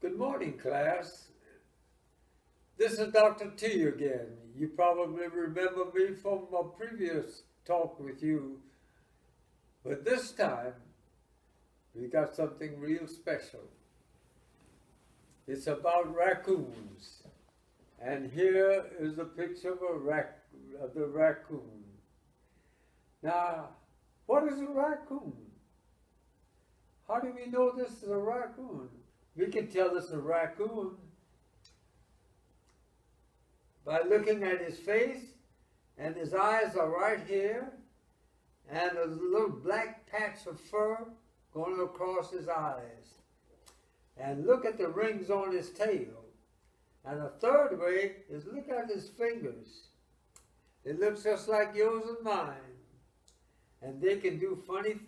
Good morning, class. This is Dr. T again. You probably remember me from a previous talk with you, but this time we got something real special. It's about raccoons, and here is a picture of the raccoon. Now, what is a raccoon? How do we know this is a raccoon? We can tell it's a raccoon by looking at his face, and his eyes are right here, and a little black patch of fur going across his eyes. And look at the rings on his tail. And a third way is look at his fingers. It looks just like yours and mine. And they can do funny,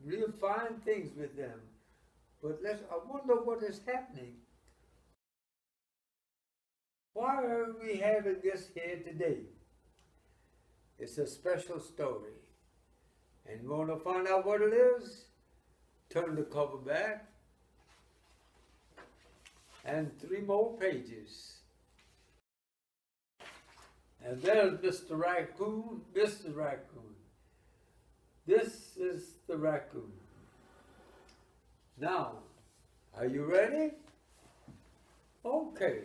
real fine things with them. But I wonder what is happening. Why are we having this here today? It's a special story. And you want to find out what it is? Turn the cover back. And 3 more pages. And there's Mr. Raccoon, Mr. Raccoon. This is the raccoon. Now, are you ready? Okay.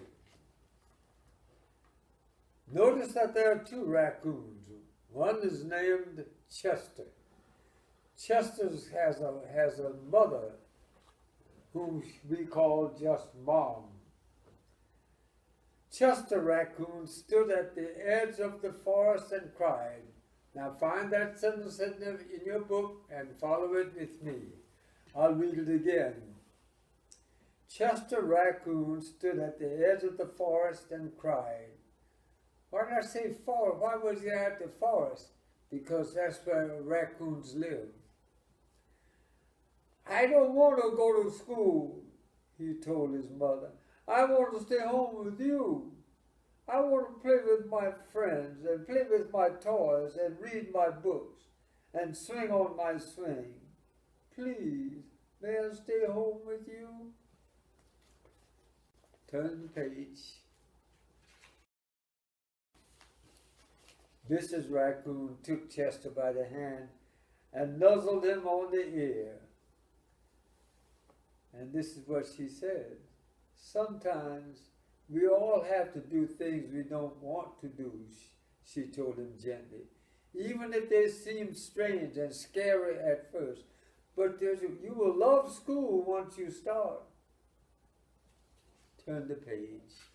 Notice that there are 2 raccoons. One is named Chester. Chester has a mother whom we call just Mom. Chester Raccoon stood at the edge of the forest and cried. Now find that sentence in your book and follow it with me. I'll read it again. Chester Raccoon stood at the edge of the forest and cried. Why did I say forest? Why was he at the forest? Because that's where raccoons live. I don't want to go to school, he told his mother. I want to stay home with you. I want to play with my friends and play with my toys and read my books and swing on my swing. Please, may I stay home with you? Turn the page. Mrs. Raccoon took Chester by the hand and nuzzled him on the ear. And this is what she said. Sometimes we all have to do things we don't want to do, she told him gently, even if they seem strange and scary at first. But you will love school once you start. Turn the page.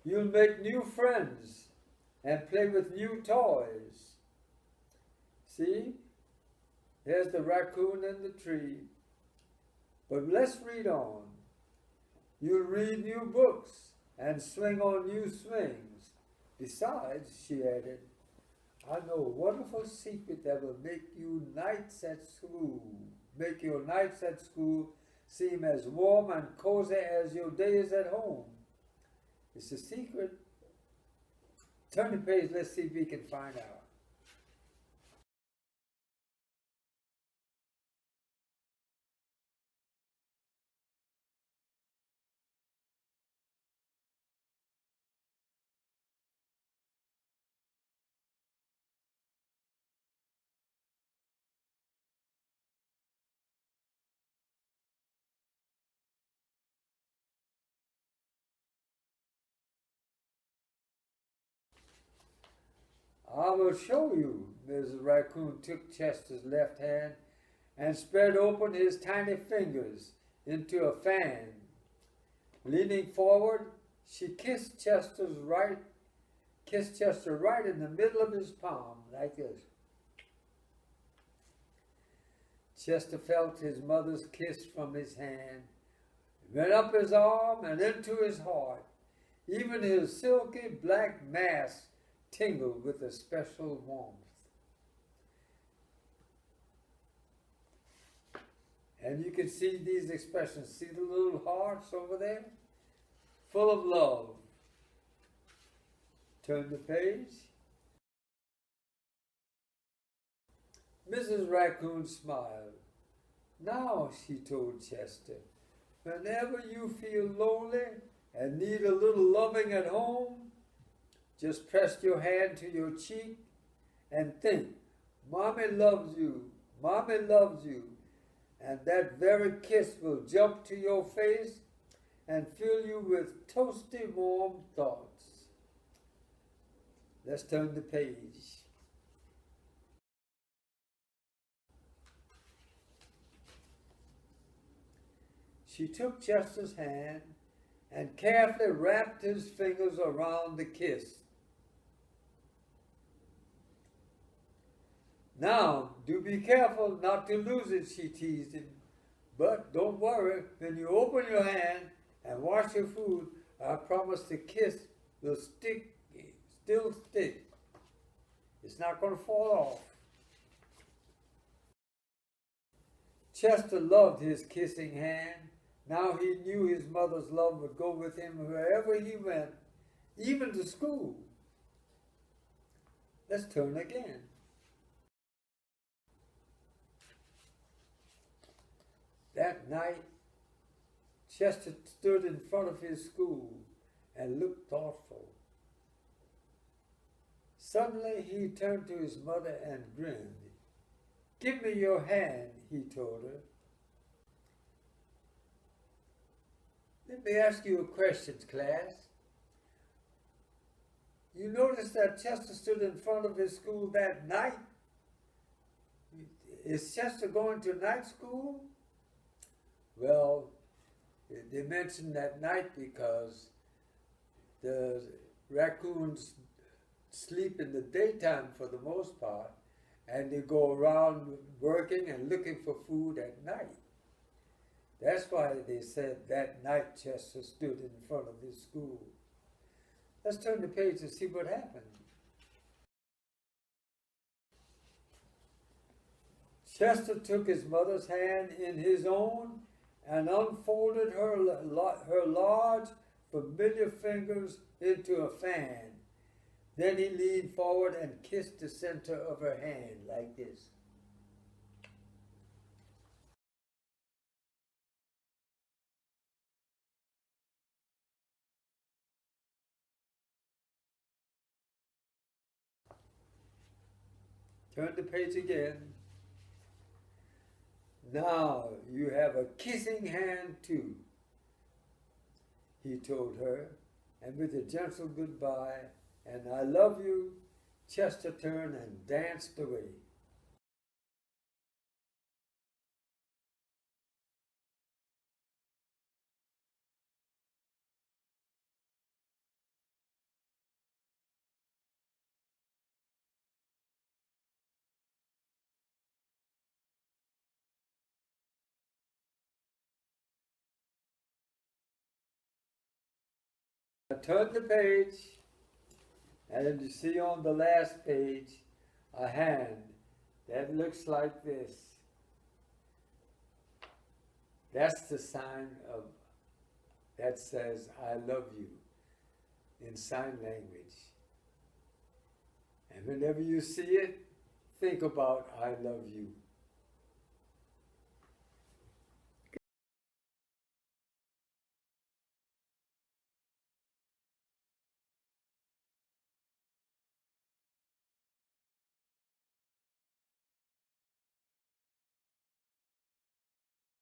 You'll make new friends and play with new toys. See? There's the raccoon in the tree. But let's read on. You'll read new books and swing on new swings. Besides, she added, I know a wonderful secret that will make your nights at school seem as warm and cozy as your days at home. It's a secret. Turn the page, let's see if we can find out. I will show you. Mrs. Raccoon took Chester's left hand and spread open his tiny fingers into a fan. Leaning forward, she kissed Chester right in the middle of his palm, like this. Chester felt his mother's kiss from his hand, went up his arm and into his heart. Even his silky black mask tingled with a special warmth. And you can see these expressions. See the little hearts over there? Full of love. Turn the page. Mrs. Raccoon smiled. Now, she told Chester, whenever you feel lonely and need a little loving at home, just press your hand to your cheek and think, Mommy loves you, Mommy loves you. And that very kiss will jump to your face and fill you with toasty warm thoughts. Let's turn the page. She took Chester's hand and carefully wrapped his fingers around the kiss. Now, do be careful not to lose it, she teased him. But don't worry, when you open your hand and wash your food, I promise the kiss will still stick. It's not going to fall off. Chester loved his kissing hand. Now he knew his mother's love would go with him wherever he went, even to school. Let's turn again. That night, Chester stood in front of his school and looked thoughtful. Suddenly, he turned to his mother and grinned. "Give me your hand," he told her. Let me ask you a question, class. You noticed that Chester stood in front of his school that night? Is Chester going to night school? Well, they mentioned that night because the raccoons sleep in the daytime for the most part, and they go around working and looking for food at night. That's why they said that night Chester stood in front of his school. Let's turn the page and see what happened. Chester took his mother's hand in his own and unfolded her large, familiar fingers into a fan. Then he leaned forward and kissed the center of her hand like this. Turn the page again. Now you have a kissing hand too, he told her, and with a gentle goodbye and I love you, Chester turned and danced away. I turn the page, and you see on the last page a hand that looks like this. That's the sign of that says I love you in sign language. And whenever you see it, think about I love you.